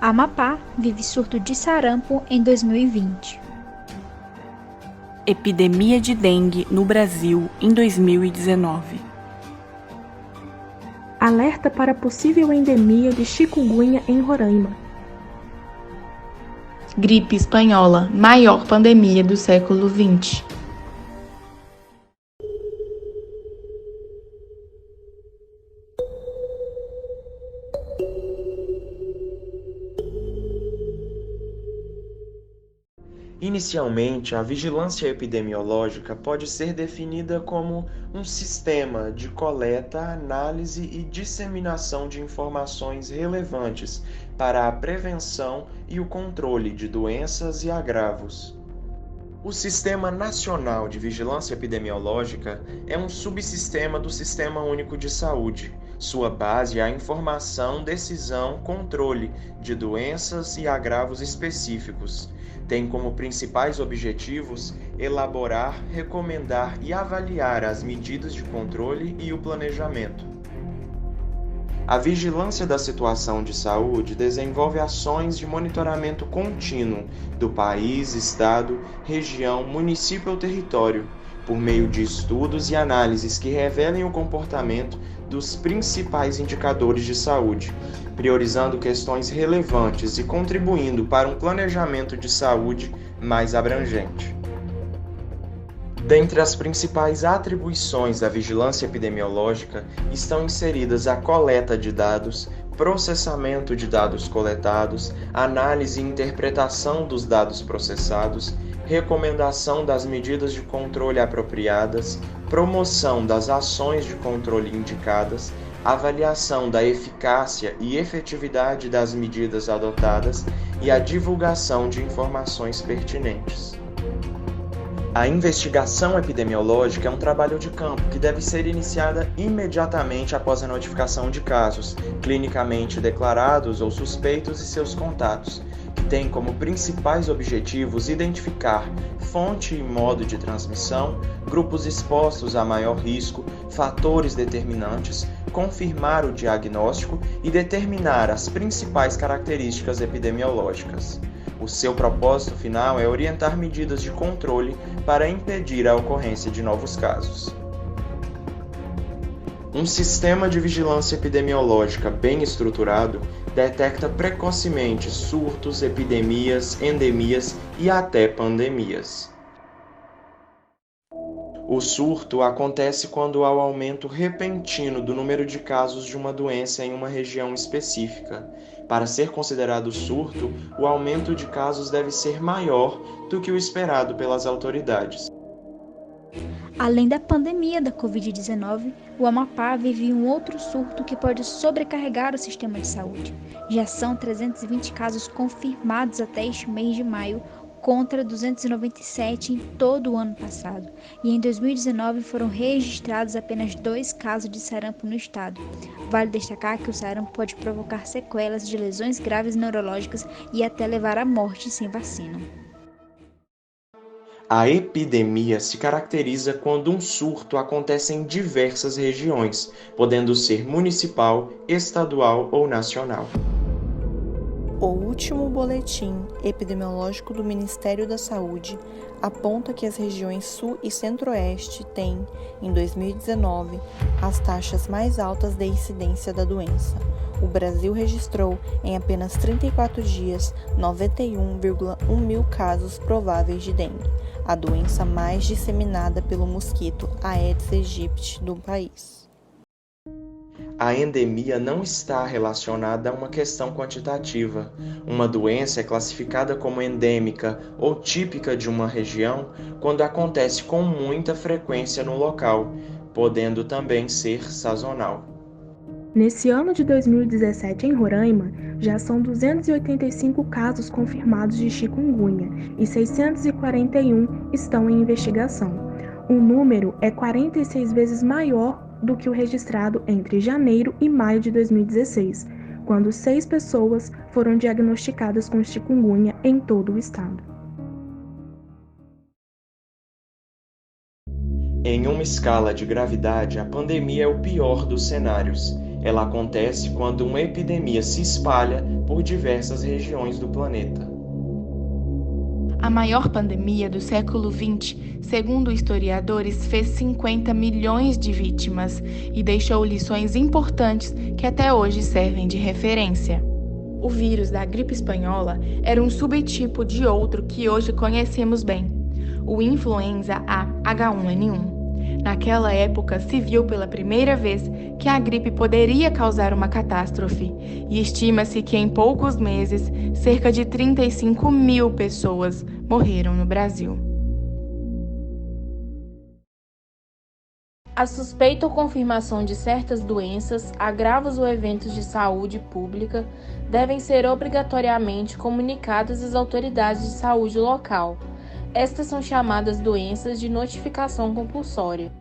Amapá vive surto de sarampo em 2020. Epidemia de dengue no Brasil em 2019. Alerta para possível endemia de chikungunya em Roraima. Gripe espanhola, maior pandemia do século XX. Inicialmente, a vigilância epidemiológica pode ser definida como um sistema de coleta, análise e disseminação de informações relevantes para a prevenção e o controle de doenças e agravos. O Sistema Nacional de Vigilância Epidemiológica é um subsistema do Sistema Único de Saúde. Sua base é a informação, decisão, controle de doenças e agravos específicos. Tem como principais objetivos elaborar, recomendar e avaliar as medidas de controle e o planejamento. A vigilância da situação de saúde desenvolve ações de monitoramento contínuo do país, estado, região, município ou território, por meio de estudos e análises que revelem o comportamento dos principais indicadores de saúde, priorizando questões relevantes e contribuindo para um planejamento de saúde mais abrangente. Dentre as principais atribuições da vigilância epidemiológica estão inseridas a coleta de dados, processamento de dados coletados, análise e interpretação dos dados processados, recomendação das medidas de controle apropriadas, promoção das ações de controle indicadas, avaliação da eficácia e efetividade das medidas adotadas e a divulgação de informações pertinentes. A investigação epidemiológica é um trabalho de campo que deve ser iniciada imediatamente após a notificação de casos, clinicamente declarados ou suspeitos e seus contatos, que tem como principais objetivos identificar fonte e modo de transmissão, grupos expostos a maior risco, fatores determinantes, confirmar o diagnóstico e determinar as principais características epidemiológicas. O seu propósito final é orientar medidas de controle para impedir a ocorrência de novos casos. Um sistema de vigilância epidemiológica bem estruturado detecta precocemente surtos, epidemias, endemias e até pandemias. O surto acontece quando há o aumento repentino do número de casos de uma doença em uma região específica. Para ser considerado surto, o aumento de casos deve ser maior do que o esperado pelas autoridades. Além da pandemia da Covid-19, o Amapá vive um outro surto que pode sobrecarregar o sistema de saúde. Já são 320 casos confirmados até este mês de maio, contra 297 em todo o ano passado, e em 2019 foram registrados apenas 2 casos de sarampo no estado. Vale destacar que o sarampo pode provocar sequelas de lesões graves neurológicas e até levar à morte sem vacina. A epidemia se caracteriza quando um surto acontece em diversas regiões, podendo ser municipal, estadual ou nacional. O último boletim epidemiológico do Ministério da Saúde aponta que as regiões Sul e Centro-Oeste têm, em 2019, as taxas mais altas de incidência da doença. O Brasil registrou, em apenas 34 dias, 91,1 mil casos prováveis de dengue, a doença mais disseminada pelo mosquito Aedes aegypti do país. A endemia não está relacionada a uma questão quantitativa. Uma doença é classificada como endêmica ou típica de uma região quando acontece com muita frequência no local, podendo também ser sazonal. Nesse ano de 2017, em Roraima, já são 285 casos confirmados de chikungunya e 641 estão em investigação. O número é 46 vezes maior do que o registrado entre janeiro e maio de 2016, quando 6 pessoas foram diagnosticadas com chikungunya em todo o estado. Em uma escala de gravidade, a pandemia é o pior dos cenários. Ela acontece quando uma epidemia se espalha por diversas regiões do planeta. A maior pandemia do século XX, segundo historiadores, fez 50 milhões de vítimas e deixou lições importantes que até hoje servem de referência. O vírus da gripe espanhola era um subtipo de outro que hoje conhecemos bem, o influenza A H1N1. Naquela época, se viu pela primeira vez que a gripe poderia causar uma catástrofe, e estima-se que em poucos meses, cerca de 35 mil pessoas morreram no Brasil. A suspeita ou confirmação de certas doenças, agravos ou eventos de saúde pública devem ser obrigatoriamente comunicadas às autoridades de saúde local. Estas são chamadas doenças de notificação compulsória.